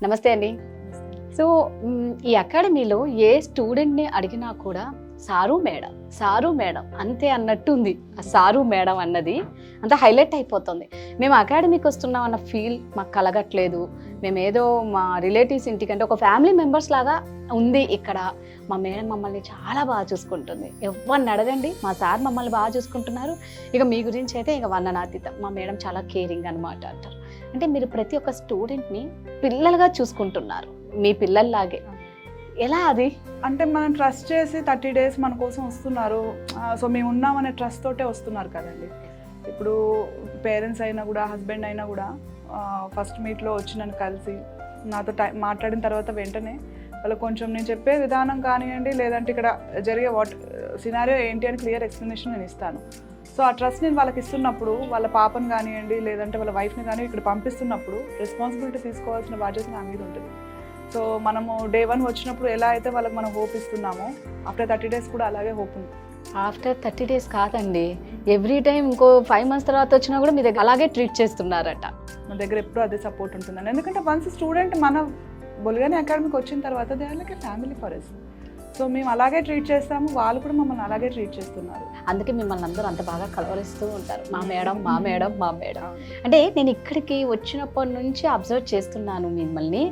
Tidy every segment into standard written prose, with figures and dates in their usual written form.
నమస్తే అండి. సో ఈ అకాడమీలో ఏ స్టూడెంట్ని అడిగినా కూడా సారు మేడం అంతే అన్నట్టుంది. ఆ సారు మేడం అన్నది అంత హైలైట్ అయిపోతుంది. మేము అకాడమీకి వస్తున్నాం అన్న ఫీల్ మాకు కలగట్లేదు. మేము ఏదో మా రిలేటివ్స్ ఇంటికంటే ఒక ఫ్యామిలీ మెంబర్స్ లాగా ఉంది ఇక్కడ. మా మేడం మమ్మల్ని చాలా బాగా చూసుకుంటుంది. ఎవరిని అడగండి, మా సార్ మమ్మల్ని బాగా చూసుకుంటున్నారు. ఇక మీ గురించి అయితే ఇక వర్ణనాతీతం. మా మేడం చాలా కేరింగ్ అనమాట అంటారు. అంటే మీరు ప్రతి ఒక్క స్టూడెంట్ని పిల్లలుగా చూసుకుంటున్నారు, మీ పిల్లల్లాగే. ఎలా అది? అంటే మనం ట్రస్ట్ చేసి 30 days మన కోసం వస్తున్నారు. సో మేము ఉన్నామనే ట్రస్ట్ తోటే వస్తున్నారు కదండి. ఇప్పుడు పేరెంట్స్ అయినా కూడా, హస్బెండ్ అయినా కూడా ఫస్ట్ మీట్లో వచ్చి నన్ను కలిసి నాతో మాట్లాడిన తర్వాత వెంటనే వాళ్ళకి కొంచెం నేను చెప్పే విధానం కానివ్వండి, లేదంటే ఇక్కడ జరిగే సినారియో ఏంటి అని క్లియర్ ఎక్స్ప్లెనేషన్ నేను ఇస్తాను. సో ఆ ట్రస్ట్ నేను వాళ్ళకి ఇస్తున్నప్పుడు, వాళ్ళ పాపను కానివ్వండి, లేదంటే వాళ్ళ వైఫ్ని కానీ ఇక్కడ పంపిస్తున్నప్పుడు రెస్పాన్సిబిలిటీ తీసుకోవాల్సిన బాధ్యత నా మీద ఉంటుంది. సో మనము Day 1 వచ్చినప్పుడు ఎలా అయితే వాళ్ళకి మనం హోప్ ఇస్తున్నామో, ఆఫ్టర్ 30 days కూడా అలాగే హోప్ ఉంది. ఆఫ్టర్ 30 days కాదండి, ఎవ్రీ టైం ఇంకో 5 months తర్వాత వచ్చినా కూడా మీ దగ్గర అలాగే ట్రీట్ చేస్తున్నారట. మన దగ్గర ఎప్పుడూ అదే సపోర్ట్ ఉంటుందండి. ఎందుకంటే వన్స్ స్టూడెంట్ మన బొలిగాని అకాడమీకి వచ్చిన తర్వాత they are like a family for us. So మేము అలాగే ట్రీట్ చేస్తాము, వాళ్ళు కూడా మమ్మల్ని అలాగే ట్రీట్ చేస్తున్నారు. అందుకే మిమ్మల్ని అందరూ అంత బాగా కలవరిస్తూ ఉంటారు, మా మేడం. అంటే నేను ఇక్కడికి వచ్చినప్పటి నుంచి అబ్జర్వ్ చేస్తున్నాను మిమ్మల్ని.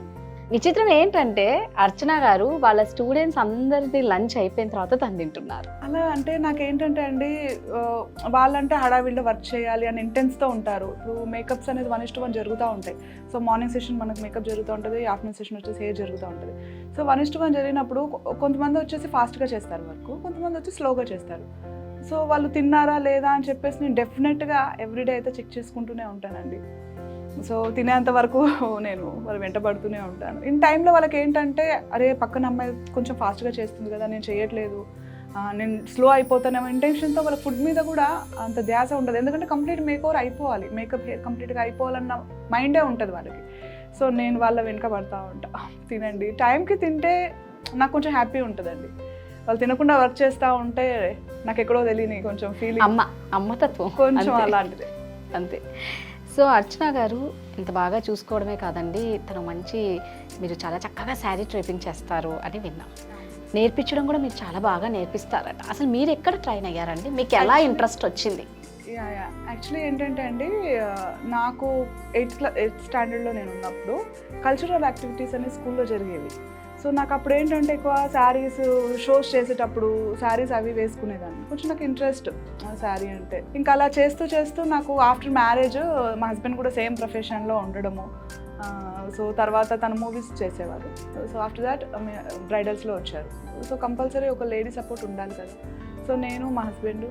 విచిత్రం ఏంటంటే అర్చన గారు వాళ్ళ స్టూడెంట్స్ అందరిది లంచ్ అయిపోయిన తర్వాత తను తింటున్నారు. అలా అంటే నాకేంటంటే అండి, వాళ్ళంటే హడావిడిలో వర్క్ చేయాలి అని ఇంటెన్స్తో ఉంటారు. ఇప్పుడు మేకప్స్ అనేది 1:1 జరుగుతూ ఉంటాయి. సో మార్నింగ్ సెషన్ మనకు మేకప్ జరుగుతూ ఉంటుంది, ఆఫ్టర్నూన్ సెషన్ వచ్చేసి హెయిర్ జరుగుతూ ఉంటుంది. సో 1:1 జరిగినప్పుడు కొంతమంది వచ్చేసి ఫాస్ట్గా చేస్తారు వర్క్, కొంతమంది వచ్చి స్లోగా చేస్తారు. సో వాళ్ళు తిన్నారా లేదా అని చెప్పేసి నేను డెఫినెట్గా ఎవ్రీడే అయితే చెక్ చేసుకుంటూనే ఉంటానండి. సో తినేంత వరకు నేను వాళ్ళు వెంటబడుతూనే ఉంటాను. ఇన్ టైంలో వాళ్ళకి ఏంటంటే, అరే పక్కన అమ్మాయి కొంచెం ఫాస్ట్గా చేస్తుంది కదా, నేను చేయట్లేదు, నేను స్లో అయిపోతానేమో ఇంటెన్షన్తో వాళ్ళ ఫుడ్ మీద కూడా అంత ధ్యాస ఉండదు. ఎందుకంటే కంప్లీట్ మేకవర్ అయిపోవాలి, మేకప్ హెయిర్ కంప్లీట్గా అయిపోవాలన్న మైండే ఉంటుంది వాళ్ళకి. సో నేను వాళ్ళ వెనక పడతా ఉంటా, తినండి టైంకి తింటే నాకు కొంచెం హ్యాపీ ఉంటుందండి. వాళ్ళు తినకుండా వర్క్ చేస్తూ ఉంటే నాకు ఎక్కడో తెలియని కొంచెం ఫీలింగ్, అమ్మతత్వం కొంచెం అలాంటిది అంతే. సో అర్చన గారు ఇంత బాగా చూసుకోవడమే కాదండి, తను మీరు చాలా చక్కగా శారీ డ్రైపింగ్ చేస్తారు అని విన్నాం. నేర్పించడం కూడా మీరు చాలా బాగా నేర్పిస్తారట. అసలు మీరు ఎక్కడ ట్రైన్ అయ్యారండి? మీకు ఎలా ఇంట్రెస్ట్ వచ్చింది? యాక్చువల్లీ ఏంటంటే అండి, నాకు 8th standardలో నేను ఉన్నప్పుడు కల్చరల్ యాక్టివిటీస్ అనేవి స్కూల్లో జరిగేవి. సో నాకు అప్పుడు ఏంటంటే ఎక్కువ శారీస్ షోస్ చేసేటప్పుడు శారీస్ అవి వేసుకునేదాన్ని. కొంచెం నాకు ఇంట్రెస్ట్ శారీ అంటే. ఇంకా అలా చేస్తూ నాకు ఆఫ్టర్ మ్యారేజ్ మా హస్బెండ్ కూడా సేమ్ ప్రొఫెషన్లో ఉండడము. సో తర్వాత తను మూవీస్ చేసేవారు. సో ఆఫ్టర్ దాట్ బ్రైడల్స్లో వచ్చారు. సో కంపల్సరీ ఒక లేడీ సపోర్ట్ ఉండాలి కదా. సో నేను మా హస్బెండ్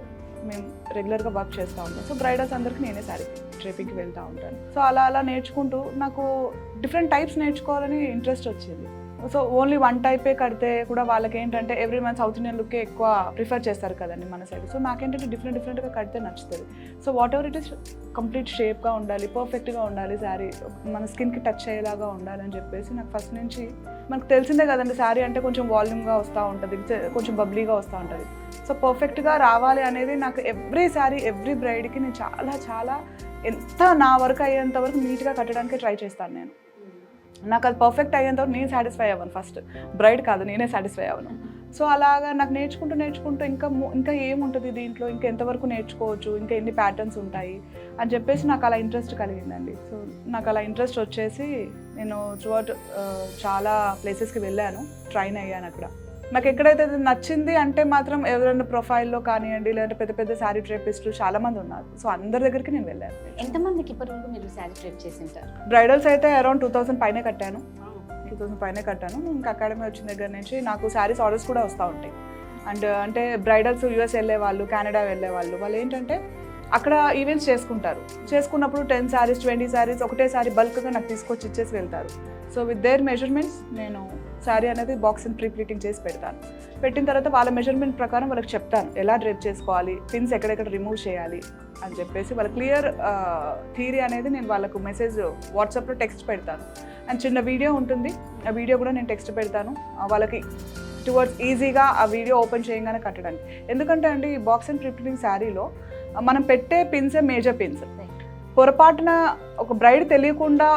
మేము రెగ్యులర్గా వర్క్ చేస్తూ ఉంటాం. సో బ్రైడల్స్ అందరికీ నేనే శారీ డ్రైపింగ్కి వెళ్తూ ఉంటాను. సో అలా నేర్చుకుంటూ నాకు డిఫరెంట్ టైప్స్ నేర్చుకోవాలని ఇంట్రెస్ట్ వచ్చింది. సో ఓన్లీ వన్ టైపే కడితే కూడా వాళ్ళకి ఏంటంటే ఎవ్రీ మంత్ సౌత్ ఇండియన్ లుక్కే ఎక్కువ ప్రిఫర్ చేస్తారు కదండి మన సైడ్. సో నాకేంటంటే డిఫరెంట్గా కడితే నచ్చుతుంది. So whatever it is complete షేప్గా ఉండాలి, పర్ఫెక్ట్గా ఉండాలి, శారీ మన స్కిన్కి టచ్ అయ్యేలాగా ఉండాలని చెప్పేసి నాకు ఫస్ట్ నుంచి, మనకు తెలిసిందే కదండి శారీ అంటే కొంచెం వాల్యూమ్గా వస్తూ ఉంటుంది, కొంచెం బబ్లీగా వస్తూ ఉంటుంది. సో పర్ఫెక్ట్గా రావాలి అనేది నాకు ఎవ్రీ శారీ ఎవ్రీ బ్రైడ్కి నేను చాలా ఎంత నా వర్క్ అయ్యేంత వరకు నీట్గా కట్టడానికి ట్రై చేస్తాను నేను. నాకు అది పర్ఫెక్ట్ అయ్యేంతవరకు నేను సాటిస్ఫై అవ్వను, ఫస్ట్ బ్రైడ్ కాదు నేనే సాటిస్ఫై అవ్వను. సో అలాగా నాకు నేర్చుకుంటూ ఇంకా ఏముంటుంది దీంట్లో, ఇంకా ఎంతవరకు నేర్చుకోవచ్చు, ఇంకా ఎన్ని ప్యాటర్న్స్ ఉంటాయి అని చెప్పేసి నాకు అలా ఇంట్రెస్ట్ కలిగిందండి. సో నాకు అలా ఇంట్రెస్ట్ వచ్చేసి నేను త్రూఅవుట్ చాలా ప్లేసెస్కి వెళ్ళాను, ట్రైన్ అయ్యాను. అక్కడ నాకు ఎక్కడైతే నచ్చింది అంటే మాత్రం ఎవరైనా ప్రొఫైల్లో కానివ్వండి, లేదంటే పెద్ద శారీ డ్రైపిస్టులు చాలా మంది ఉన్నారు. సో అందరి దగ్గరికి నేను వెళ్ళాను. ఎంతమందికి ఇప్పటివరకు మీరు శారీ డ్రైప్ చేసి ఉంటారు? బ్రైడల్స్ అయితే అరౌండ్ 2000 పైనే కట్టాను. ఇంకా అకాడమీ వచ్చిన దగ్గర నుంచి నాకు శారీస్ ఆర్డర్స్ కూడా వస్తూ ఉంటాయి. అండ్ అంటే బ్రైడల్స్ US వెళ్ళే వాళ్ళు, కెనడా వెళ్ళే వాళ్ళు ఏంటంటే అక్కడ ఈవెంట్స్ చేసుకున్నప్పుడు 10 sarees 20 sarees ఒకటేసారి బల్క్గా నాకు తీసుకొచ్చి ఇచ్చేసి వెళ్తారు. సో విత్ దేర్ మెజర్మెంట్స్ నేను శారీ అనేది బాక్స్ అండ్ ప్రీప్లీటింగ్ చేసి పెట్టిన తర్వాత వాళ్ళ మెజర్మెంట్ ప్రకారం వాళ్ళకి చెప్తాను ఎలా డ్రైప్ చేసుకోవాలి, పిన్స్ ఎక్కడెక్కడ రిమూవ్ చేయాలి అని చెప్పేసి వాళ్ళ క్లియర్ థియరీ అనేది నేను వాళ్ళకు మెసేజ్ వాట్సాప్లో టెక్స్ట్ పెడతాను. అండ్ చిన్న వీడియో ఉంటుంది, ఆ వీడియో కూడా నేను టెక్స్ట్ పెడతాను వాళ్ళకి టువర్డ్స్ ఈజీగా ఆ వీడియో ఓపెన్ చేయగానే కట్టడానికి. ఎందుకంటే అండి ఈ బాక్స్ అండ్ ప్రీప్లీటింగ్ శారీలో మనం పెట్టే పిన్సే మేజర్ పిన్స్. పొరపాటున ఒక బ్రైడ్ తెలియకుండా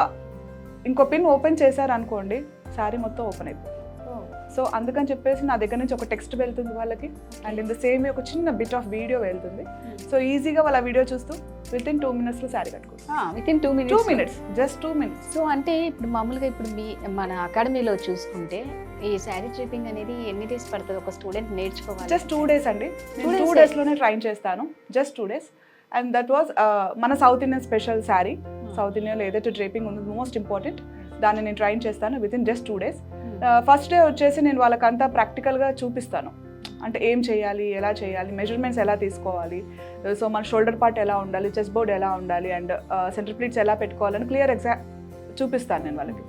ఇంకో పిన్ ఓపెన్ చేశారనుకోండి శారీ మొత్తం ఓపెన్ అయిపోతుంది. సో అందుకని చెప్పేసి నా దగ్గర నుంచి ఒక టెక్స్ట్ వెళ్తుంది వాళ్ళకి, అండ్ ఇన్ ద సేమ్ వే ఒక చిన్న బిట్ ఆఫ్ వీడియో వెళ్తుంది. సో ఈజీగా వాళ్ళ వీడియో చూస్తూ విత్ ఇన్ 2 minutesలో శారీ కట్టుకోవచ్చు. With in 2 minutes. 2 minutes, just 2 minutes. So అంటే ఇప్పుడు మామూలుగా ఇప్పుడు మన అకాడమీలో చూసుకుంటే ఈ శారీ డ్రిప్పింగ్ అనేది ఎన్ని డేస్ పడుతుంది ఒక స్టూడెంట్ నేర్చుకోవాలి? జస్ట్ 2 days అండి. 2 daysలోనే ట్రైన్ చేస్తాను, just 2 days. And that was మన south Indian special sari. South ఇండియాలో ఏదైతే డ్రేపింగ్ ఉందో మోస్ట్ ఇంపార్టెంట్, దాన్ని నేను ట్రైన్ చేస్తాను with in just 2 days. First day వచ్చేసి నేను వాళ్ళకంతా ప్రాక్టికల్గా చూపిస్తాను, అంటే ఏం చేయాలి, ఎలా చేయాలి, మెజర్మెంట్స్ ఎలా తీసుకోవాలి, సో మన షోల్డర్ పార్ట్ ఎలా ఉండాలి, చెస్ట్ బోర్డ్ ఎలా ఉండాలి, అండ్ సెంటర్ ప్లీట్స్ ఎలా పెట్టుకోవాలని క్లియర్ చూపిస్తాను నేను వాళ్ళకి.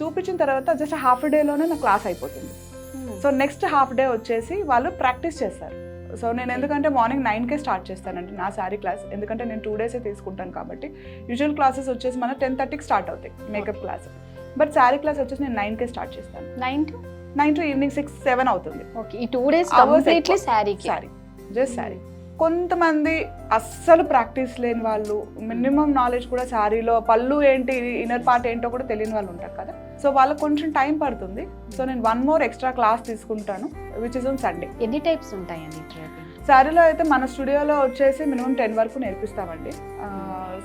చూపించిన తర్వాత జస్ట్ హాఫ్ డేలోనే నా క్లాస్ అయిపోతుంది. సో నెక్స్ట్ హాఫ్ డే వచ్చేసి వాళ్ళు ప్రాక్టీస్ చేస్తారు. సో నేను ఎందుకంటే మార్నింగ్ 9కే స్టార్ట్ చేస్తానండి నా శారీ క్లాస్, ఎందుకంటే నేను 2 days తీసుకుంటాను కాబట్టి. యూజువల్ క్లాసెస్ వచ్చేసి మన 10:30కి స్టార్ట్ అవుతాయి makeup class, but sari class వచ్చేసి నేను 9కే స్టార్ట్ చేస్తాను. 9 to ఈవినింగ్ 6-7 అవుతుంది. ఓకే, ఈ 2 days completely sari, just sari. కొంతమంది అస్సలు ప్రాక్టీస్ లేని వాళ్ళు, మినిమం నాలెడ్జ్ కూడా శారీలో పళ్ళు ఏంటి, ఇన్నర్ పార్ట్ ఏంటో కూడా తెలియని వాళ్ళు ఉంటారు కదా. సో వాళ్ళకి కొంచెం టైం పడుతుంది. సో నేను 1 more ఎక్స్ట్రా క్లాస్ తీసుకుంటాను, విచ్ ఇస్ ఆన్ సండే. ఎన్ని టైప్స్ ఉంటాయండి డ్రైపింగ్? శారీలో అయితే మన స్టూడియోలో వచ్చేసి మినిమం 10 వరకు నేర్పిస్తామండి.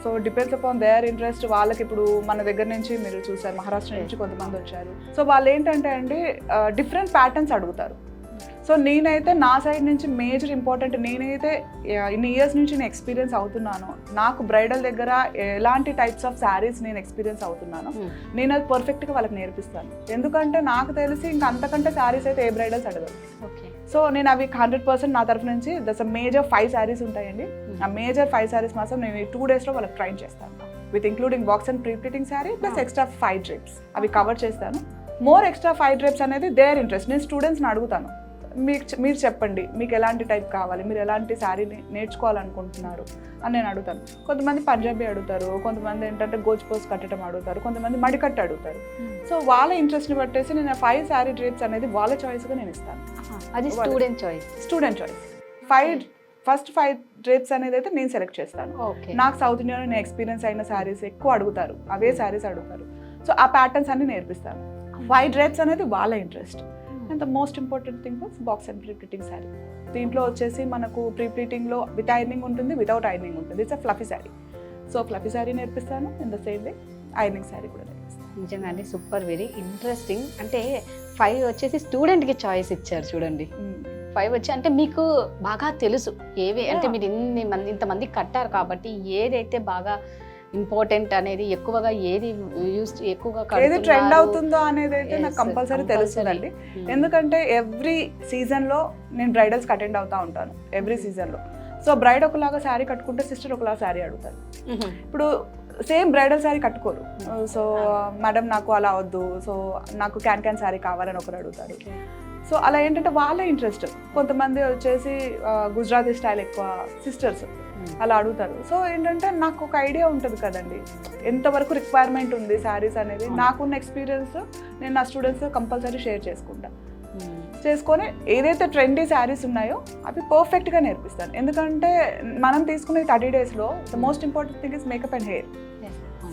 So depends upon their interest. వాళ్ళకి ఇప్పుడు మన దగ్గర నుంచి మీరు చూసారు, మహారాష్ట్ర నుంచి కొంతమంది వచ్చారు. సో వాళ్ళు ఏంటంటే అండి డిఫరెంట్ ప్యాటర్న్స్ అడుగుతారు. సో నేనైతే నా సైడ్ నుంచి మేజర్ ఇంపార్టెంట్, నేనైతే ఇన్ని ఇయర్స్ నుంచి నేను ఎక్స్పీరియన్స్ అవుతున్నాను, నాకు బ్రైడల్ దగ్గర ఎలాంటి టైప్స్ ఆఫ్ శారీస్ నేను ఎక్స్పీరియన్స్ అవుతున్నాను, నేను అది పర్ఫెక్ట్గా వాళ్ళకి నేర్పిస్తాను. ఎందుకంటే నాకు తెలిసి ఇంకా అంతకంటే శారీస్ అయితే ఏ బ్రైడల్స్ అడగదు. సో నేను అవి 100% నా తరఫు నుంచి దట్స్ అ మేజర్ 5 శారీస్ ఉంటాయండి. ఆ మేజర్ 5 శారీస్ మాత్రం నేను 2 daysలో వాళ్ళకి ట్రైన్ చేస్తాను, with including box and prepleating sari plus extra 5 drapes అవి కవర్ చేస్తాను. మోర్ ఎక్స్ట్రా 5 డ్రేప్స్ అనేది దేర్ ఇంట్రెస్ట్. నేను స్టూడెంట్స్ని అడుగుతాను, మీరు చెప్పండి మీకు ఎలాంటి టైప్ కావాలి, మీరు ఎలాంటి శారీని నేర్చుకోవాలనుకుంటున్నారు అని నేను అడుగుతాను. కొంతమంది పంజాబీ అడుగుతారు, కొంతమంది ఏంటంటే గోచ్ పోస్ కట్టడం అడుగుతారు, కొంతమంది మడికట్టు అడుగుతారు. సో వాళ్ళ ఇంట్రెస్ట్ని బట్టేసి నేను 5 శారీ డ్రేప్స్ అనేది వాళ్ళ చాయిస్గా నేను ఇస్తాను. అది స్టూడెంట్ చాయిస్. 5 డ్రేప్స్ అనేది అయితే నేను సెలెక్ట్ చేస్తాను. నాకు సౌత్ ఇండియాలో నేను ఎక్స్పీరియన్స్ అయిన శారీస్ ఎక్కువ అడుగుతారు, అవే శారీస్ అడుగుతారు. సో ఆ ప్యాటర్న్స్ అన్ని నేర్పిస్తాను. 5 డ్రేప్స్ అనేది వాళ్ళ interest. And the most important thing was box and prepleating sari. దీంట్లో వచ్చేసి మనకు ప్రీప్లీటింగ్లో విత్ ఐరనింగ్ ఉంటుంది, వితౌట్ ఐరనింగ్ ఉంటుంది. It's a fluffy sari. So fluffy sari నేర్పిస్తాను, in the same way ironing sari కూడా నేర్పిస్తాను. నిజంగా అండి, సూపర్, వెరీ ఇంట్రెస్టింగ్. అంటే 5 వచ్చేసి స్టూడెంట్కి చాయిస్ ఇచ్చారు చూడండి. 5 వచ్చి అంటే మీకు బాగా తెలుసు ఏవి, అంటే మీరు ఇంతమంది కట్టారు కాబట్టి ఏదైతే బాగా ఇంపార్టెంట్ అనేది, ఎక్కువగా ఏది ఎక్కువగా ఏది ట్రెండ్ అవుతుందో అనేది అయితే నాకు కంపల్సరీ తెలుస్తుందండి. ఎందుకంటే ఎవ్రీ సీజన్లో నేను బ్రైడల్స్కి అటెండ్ అవుతూ ఉంటాను, ఎవ్రీ సీజన్లో. సో బ్రైడ్ ఒకలాగా శారీ కట్టుకుంటే సిస్టర్ ఒకలాగా శారీ అడుగుతారు. ఇప్పుడు సేమ్ బ్రైడల్ శారీ కట్టుకోరు. సో మేడం నాకు అలా వద్దు, సో నాకు క్యాన్ శారీ కావాలని ఒకరు అడుగుతారు. సో అలా ఏంటంటే వాళ్ళ ఇంట్రెస్ట్. కొంతమంది వచ్చేసి గుజరాతీ స్టైల్ ఎక్కువ సిస్టర్స్ అలా అడుగుతారు. సో ఏంటంటే నాకు ఒక ఐడియా ఉంటుంది కదండి ఎంతవరకు రిక్వైర్మెంట్ ఉంది శారీస్ అనేది. నాకున్న ఎక్స్పీరియన్స్ నేను నా స్టూడెంట్స్ కంపల్సరీ షేర్ చేసుకొని ఏదైతే ట్రెండీ శారీస్ ఉన్నాయో అవి పర్ఫెక్ట్గా నేర్పిస్తాను. ఎందుకంటే మనం తీసుకునే 30 daysలో the most important thing is makeup and hair.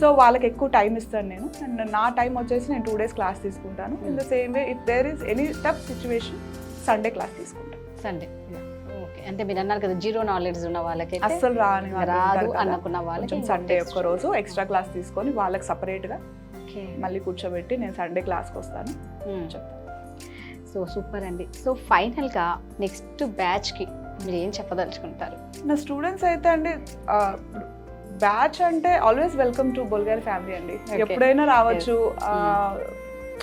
So వాళ్ళకి ఎక్కువ టైం ఇస్తాను నేను. అండ్ నా టైం వచ్చేసి నేను 2 days క్లాస్ తీసుకుంటాను. In the same way if there is any tough situation Sunday class తీసుకుంటాను. Sunday okay. అంటే మీరు అన్నారు కదా జీరో నాలెడ్జ్ ఉన్న వాళ్ళకి అస్సలు రాదు అనుకున్న వాళ్ళకి సండే ఒక్క రోజు ఎక్స్ట్రా క్లాస్ తీసుకొని వాళ్ళకి సపరేట్గా మళ్ళీ కూర్చోబెట్టి నేను సండే క్లాస్కి వస్తాను చెప్తాను. సో సూపర్ అండి. సో ఫైనల్గా నెక్స్ట్ బ్యాచ్కి మీరు ఏం చెప్పదలుచుకుంటారు? నా స్టూడెంట్స్ అయితే అండి, బ్యాచ్ అంటే ఆల్వేస్ వెల్కమ్ టు బుల్గారి ఫ్యామిలీ అండి. ఎప్పుడైనా రావచ్చు.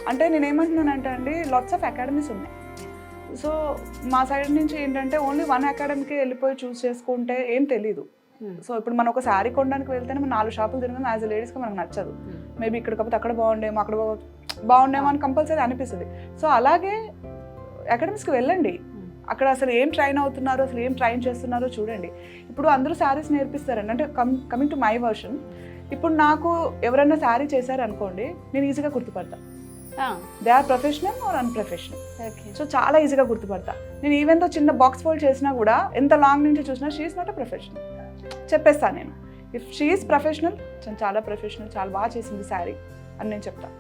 అంటే నేను ఏమంటున్నానంటే అండి, లాట్స్ ఆఫ్ అకాడమీస్ ఉన్నాయి. సో మా సైడ్ నుంచి ఏంటంటే ఓన్లీ 1 అకాడమీకి వెళ్ళిపోయి చూస్ చేసుకుంటే ఏం తెలీదు. సో ఇప్పుడు మనం ఒక శారీ కొనడానికి వెళ్తేనే మనం 4 షాపులు తిరగడం యాజ్ ఎ లేడీస్గా మనకు నచ్చదు. మేబీ ఇక్కడ కాకపోతే అక్కడ బాగుండేమో, అక్కడ బాగుండేమో అని కంపల్సరీ అనిపిస్తుంది. సో అలాగే అకాడమీస్కి వెళ్ళండి, అక్కడ అసలు ఏం ట్రైన్ అవుతున్నారో, అసలు ఏం ట్రైన్ చేస్తున్నారో చూడండి. ఇప్పుడు అందరూ శారీస్ నేర్పిస్తారండి. అంటే కమింగ్ టు మై వర్షన్, ఇప్పుడు నాకు ఎవరైనా శారీ చేశారనుకోండి, నేను ఈజీగా గుర్తుపడతాను. They are professional or unprofessional. So చాలా ఈజీగా గుర్తుపడతా. నేను ఈవెన్ తో చిన్న బాక్స్ ఫోల్డ్ చేసినా కూడా ఎంత లాంగ్ నుంచి చూసినా షీఈస్ నాట్ అ ప్రొఫెషనల్ చెప్పేస్తాను నేను. ఇఫ్ షీఈస్ ప్రొఫెషనల్, చాలా ప్రొఫెషనల్, చాలా బాగా చేసింది శారీ, అని నేను చెప్తాను.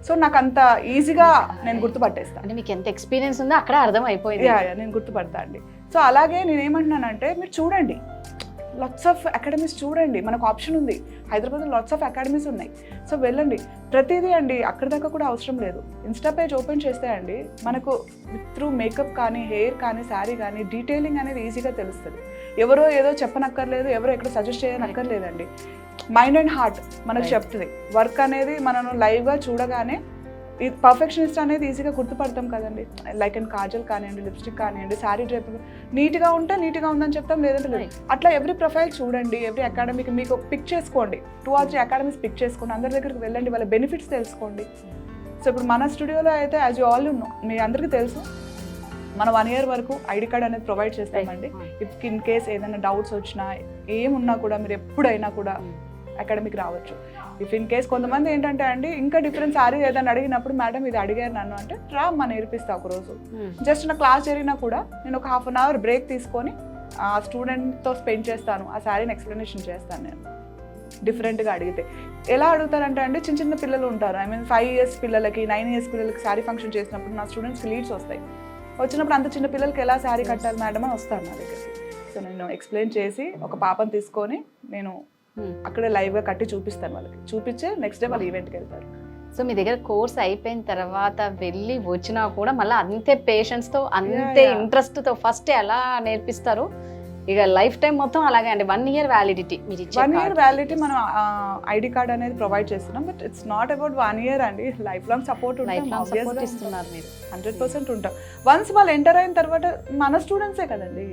సో నాకు అంత ఈజీగా నేను గుర్తుపట్టేస్తాను. అంటే మీకు ఎంత ఎక్స్పీరియన్స్ ఉందో అక్కడ అర్థం అయిపోయింది. నేను గుర్తుపడతా అండి. సో అలాగే నేను ఏమంటున్నానంటే మీరు చూడండి, లాట్స్ ఆఫ్ అకాడమీస్ చూడండి, మనకు ఆప్షన్ ఉంది. హైదరాబాద్లో లాట్స్ ఆఫ్ అకాడమీస్ ఉన్నాయి. సో వెళ్ళండి. ప్రతిదీ అండి అక్కడ దాకా కూడా అవసరం లేదు. ఇన్స్టా పేజ్ ఓపెన్ చేస్తే అండి మనకు త్రూ మేకప్ కానీ, హెయిర్ కానీ, శారీ కానీ డీటెయిలింగ్ అనేది ఈజీగా తెలుస్తుంది. ఎవరో ఏదో చెప్పనక్కర్లేదు, ఎవరో ఎక్కడ సజెస్ట్ చేయనక్కర్లేదండి. మైండ్ అండ్ హార్ట్ మనకు చెప్తుంది. వర్క్ అనేది మనం లైవ్గా చూడగానే ఈ పర్ఫెక్షనిస్ట్ అనేది ఈజీగా గుర్తుపడతాం కదండి. లైక్ అండ్ కాజల్ కానివ్వండి, లిప్స్టిక్ కానివ్వండి, శారీ డ్రెప్ నీట్గా ఉంటే నీట్గా ఉందని చెప్తాం, లేదంటే లేదు. అట్లా ఎవ్రీ ప్రొఫైల్ చూడండి, ఎవ్రీ అకాడమీకి మీకు పిక్ చేసుకోండి. 2 or 3 అకాడమీస్ పిక్ చేసుకోండి, అందరి దగ్గరికి వెళ్ళండి, వాళ్ళ బెనిఫిట్స్ తెలుసుకోండి. సో ఇప్పుడు మన స్టూడియోలో అయితే యాజ్ యూ ఆల్ మీ అందరికీ తెలుసు, మనం 1 year వరకు ఐడి కార్డ్ అనేది ప్రొవైడ్ చేస్తామండి. ఇఫ్ ఇన్ కేస్ ఏదైనా డౌట్స్ వచ్చినా ఏమున్నా కూడా మీరు ఎప్పుడైనా కూడా అకాడమీకి రావచ్చు. ఇఫ్ ఇన్ కేస్ కొంతమంది ఏంటంటే అండి ఇంకా డిఫరెంట్ శారీ ఏదైనా అడిగినప్పుడు మేడం ఇది అడిగారు నన్ను అంటే రా మా నేర్పిస్తా ఒకరోజు. జస్ట్ నా క్లాస్ జరిగినా కూడా నేను ఒక 1/2 hour బ్రేక్ తీసుకొని ఆ స్టూడెంట్తో స్పెండ్ చేస్తాను, ఆ శారీని ఎక్స్ప్లెనేషన్ చేస్తాను. నేను డిఫరెంట్గా అడిగితే ఎలా అడుగుతారంటే అండి, చిన్న చిన్న పిల్లలు ఉంటారు, 5 years పిల్లలకి 9 years పిల్లలకి శారీ ఫంక్షన్ చేసినప్పుడు నా స్టూడెంట్స్కి లీడ్స్ వస్తాయి. వచ్చినప్పుడు అంత చిన్న పిల్లలకి ఎలా శారీ కట్టాలి మేడం అని వస్తారు నా దగ్గరికి. సో నేను ఎక్స్ప్లెయిన్ చేసి ఒక పాపను తీసుకొని నేను అక్కడే లైవ్గా కట్టి చూపిస్తాను వాళ్ళకి. చూపించే నెక్స్ట్ డే వాళ్ళు ఈవెంట్కి వెళ్తారు. సో మీ దగ్గర కోర్స్ అయిపోయిన తర్వాత వెళ్ళి వచ్చినా కూడా మళ్ళీ అంతే పేషెన్స్తో, అంతే ఇంట్రెస్ట్తో ఫస్ట్ ఎలా నేర్పిస్తారు ఇక లైఫ్ టైం మొత్తం అలాగే అండి. 1 year వ్యాలిడిటీ మీరు ఇచ్చే 1 year వ్యాలిడిటీ మనం ఐడి కార్డ్ అనేది ప్రొవైడ్ చేస్తున్నాం. But it's not about 1 year అండి, లైఫ్ లాంగ్ సపోర్ట్ ఇస్తున్నారు మీరు. 100% ఉంటాం. వన్స్ వాళ్ళు ఎంటర్ అయిన తర్వాత మన స్టూడెంట్సే కదండి.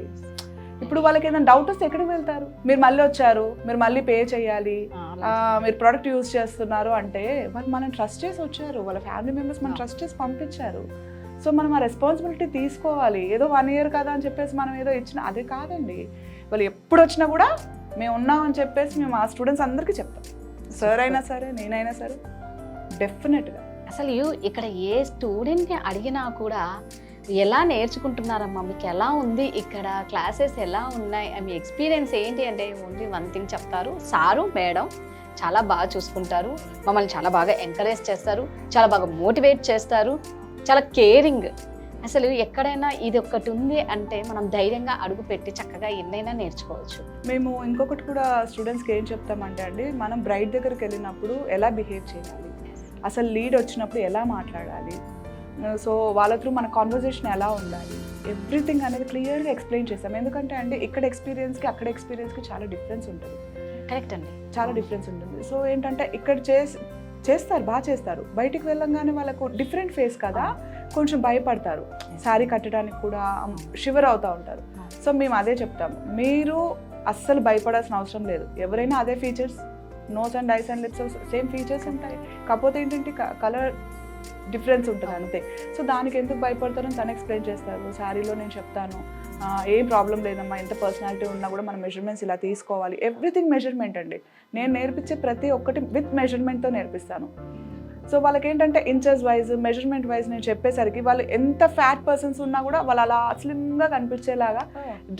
ఇప్పుడు వాళ్ళకి ఏదైనా డౌట్ వస్తే ఎక్కడికి వెళ్తారు? మీరు మళ్ళీ వచ్చారు, మీరు మళ్ళీ పే చేయాలి, మీరు ప్రోడక్ట్ యూజ్ చేస్తున్నారు అంటే వాళ్ళు మనం ట్రస్ట్ చేసి వచ్చారు, వాళ్ళ ఫ్యామిలీ మెంబర్స్ మనం ట్రస్ట్ చేసి పంపించారు. సో మనం ఆ రెస్పాన్సిబిలిటీ తీసుకోవాలి. ఏదో 1 year కదా అని చెప్పేసి మనం ఏదో ఇచ్చిన అదే కాదండి. వాళ్ళు ఎప్పుడు వచ్చినా కూడా మేము ఉన్నామని చెప్పేసి మేము ఆ స్టూడెంట్స్ అందరికీ చెప్తాం. సార్ అయినా సరే, నేనైనా సరే డెఫినెట్గా. అసలు ఇక్కడ ఏ స్టూడెంట్ని అడిగినా కూడా ఎలా నేర్చుకుంటున్నారమ్మా, మీకు ఎలా ఉంది ఇక్కడ, క్లాసెస్ ఎలా ఉన్నాయి, మీ ఎక్స్పీరియన్స్ ఏంటి అంటే ఓన్లీ 1 thing చెప్తారు, సారు మేడం చాలా బాగా చూసుకుంటారు, మమ్మల్ని చాలా బాగా ఎంకరేజ్ చేస్తారు, చాలా బాగా మోటివేట్ చేస్తారు, చాలా కేరింగ్. అసలు ఎక్కడైనా ఇది ఒక్కటి ఉంది అంటే మనం ధైర్యంగా అడుగు పెట్టి చక్కగా ఎన్నైనా నేర్చుకోవచ్చు. మేము ఇంకొకటి కూడా స్టూడెంట్స్కి ఏం చెప్తామంటే అండి, మనం బ్రైడ్ దగ్గరికి వెళ్ళినప్పుడు ఎలా బిహేవ్ చేయాలి, అసలు లీడ్ వచ్చినప్పుడు ఎలా మాట్లాడాలి, సో వాళ్ళ త్రూ మన కాన్వర్జేషన్ ఎలా ఉండాలి, ఎవ్రీథింగ్ అనేది క్లియర్గా ఎక్స్ప్లెయిన్ చేస్తాం. ఎందుకంటే అండి ఇక్కడ ఎక్స్పీరియన్స్కి అక్కడ ఎక్స్పీరియన్స్కి చాలా డిఫరెన్స్ ఉంటుంది. కరెక్ట్ అండి, చాలా డిఫరెన్స్ ఉంటుంది. సో ఏంటంటే ఇక్కడ చేస్తారు, బాగా చేస్తారు, బయటికి వెళ్ళంగానే వాళ్ళకు డిఫరెంట్ ఫేస్ కదా, కొంచెం భయపడతారు, శారీ కట్టడానికి కూడా షివర్ అవుతూ ఉంటారు. సో మేము అదే చెప్తాము, మీరు అస్సలు భయపడాల్సిన అవసరం లేదు. ఎవరైనా అదే features, nose and eyes and lips same features ఉంటాయి, కాకపోతే ఏంటంటే కలర్ డిఫరెన్స్ ఉంటుంది అంతే. సో దానికి ఎందుకు భయపడతారని తను ఎక్స్ప్లెయిన్ చేస్తారు. శారీలో నేను చెప్తాను, ఏం ప్రాబ్లం లేదమ్మా, ఎంత పర్సనాలిటీ ఉన్నా కూడా మన మెజర్మెంట్స్ ఇలా తీసుకోవాలి, ఎవ్రీథింగ్ మెజర్మెంట్ అండి. నేను నేర్పించే ప్రతి ఒక్కటి విత్ మెజర్మెంట్తో నేర్పిస్తాను. సో వాళ్ళకి ఏంటంటే ఇంచెస్ వైజ్, మెజర్మెంట్ వైజ్ నేను చెప్పేసరికి వాళ్ళు ఎంత ఫ్యాట్ పర్సన్స్ ఉన్నా కూడా వాళ్ళు అలా స్లిమ్గా కనిపించేలాగా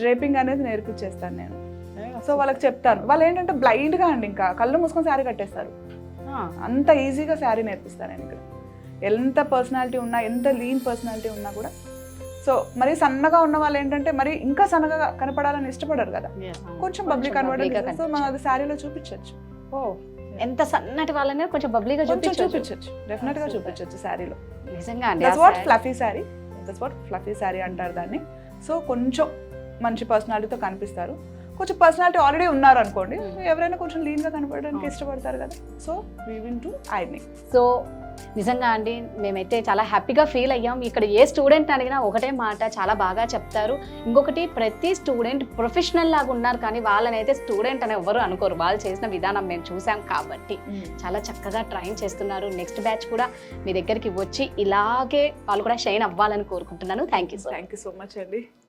డ్రేపింగ్ అనేది నేర్పించేస్తాను నేను. సో వాళ్ళకి చెప్తాను, వాళ్ళు ఏంటంటే బ్లైండ్గా అండి ఇంకా కళ్ళు మూసుకొని శారీ కట్టేస్తారు, అంత ఈజీగా శారీ నేర్పిస్తాను నేను ఇక్కడ. ఎంత పర్సనాలిటీ ఉన్నా, ఎంత లీన్ పర్సనాలిటీ ఉన్నా కూడా. సో మరి సన్నగా ఉన్న వాళ్ళు ఏంటంటే మరి ఇంకా సన్నగా కనపడాలని ఇష్టపడరు కదా, కొంచెం బబ్లీ కనపడాలి. సో మనం అది శారీలో చూపించవచ్చు. ఎంత సన్నటి వాళ్ళనే కొంచెం బబ్లీగా చూపించవచ్చు, డెఫినెట్గా చూపించవచ్చు శారీలో. నిజంగా that's what fluffy sari, that's what fluffy sari అంటారు దాన్ని. సో కొంచెం మంచి పర్సనాలిటీతో కనిపిస్తారు. కొంచెం పర్సనాలిటీ ఆల్రెడీ ఉన్నారు అనుకోండి, ఎవరైనా కొంచెం లీన్గా కనపడడానికి ఇష్టపడతారు కదా. So we will do ironing. So నిజంగా అండి మేమైతే చాలా హ్యాపీగా ఫీల్ అయ్యాం. ఇక్కడ ఏ స్టూడెంట్ అడిగినా ఒకటే మాట, చాలా బాగా చెప్తారు. ఇంకొకటి ప్రతి స్టూడెంట్ ప్రొఫెషనల్ లాగా ఉన్నారు, కానీ వాళ్ళనైతే స్టూడెంట్ అని ఎవరు అనుకోరు. వాళ్ళు చేసిన విధానం మేము చూసాం కాబట్టి చాలా చక్కగా ట్రైన్ చేస్తున్నారు. నెక్స్ట్ బ్యాచ్ కూడా మీ దగ్గరికి వచ్చి ఇలాగే వాళ్ళు కూడా షైన్ అవ్వాలని కోరుకుంటున్నాను. థ్యాంక్ యూ సో మచ్ అండి.